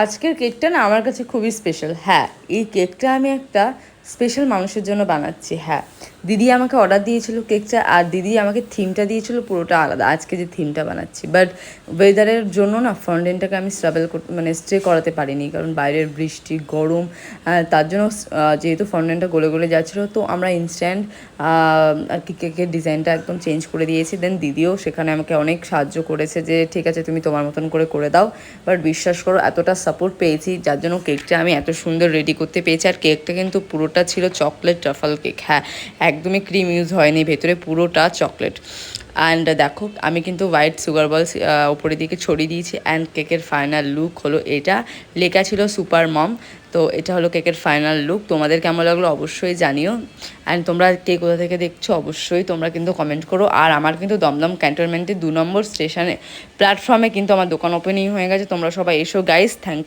আজকের কেকটা না আমার কাছে খুবই স্পেশাল। হ্যাঁ, এই কেকটা আমি একটা স্পেশাল মানুষের জন্য বানাচ্ছি। হ্যাঁ, দিদি আমাকে অর্ডার দিয়েছিল কেকটা, আর দিদি আমাকে থিমটা দিয়েছিল পুরোটা আলাদা। আজকে যে থিমটা বানাচ্ছি, বাট ওয়েদারের জন্য না ফন্ডেন্টটাকে আমি মানে স্টে করাতে পারিনি, কারণ বাইরের বৃষ্টি গরম, তার জন্য যেহেতু ফন্ডেন্টটা গলে গলে যাচ্ছিলো, তো আমরা ইনস্ট্যান্ট আর কি কেকের ডিজাইনটা একদম চেঞ্জ করে দিয়েছি। দেন দিদিও সেখানে আমাকে অনেক সাহায্য করেছে যে ঠিক আছে তুমি তোমার মতন করে দাও। বাট বিশ্বাস করো এতটা সাপোর্ট পেয়েছি যার জন্য কেকটা আমি এত সুন্দর রেডি করতে পেরেছি। আর কেকটা কিন্তু পুরোটা ছিল চকলেট ট্রাফল কেক। হ্যাঁ, একদমই ক্রিম ইউজ হয়নি, ভেতরে পুরোটা চকলেট। অ্যান্ড দেখো আমি কিন্তু হোয়াইট সুগার বলস ওপরের দিকে ছড়িয়ে দিয়েছি। অ্যান্ড কেকের ফাইনাল লুক হলো এটা। লেখা ছিল সুপার মম। তো এটা হলো কেকের ফাইনাল লুক। তোমাদের কেমন লাগলো অবশ্যই জানিও। অ্যান্ড তোমরা কে কোথা থেকে দেখছো অবশ্যই তোমরা কিন্তু কমেন্ট করো। আর আমার কিন্তু দমদম ক্যান্টনমেন্টের 2 নম্বর স্টেশনে প্ল্যাটফর্মে কিন্তু আমার দোকান ওপেনিং হয়ে গেছে। তোমরা সবাই এসো গাইস। থ্যাংক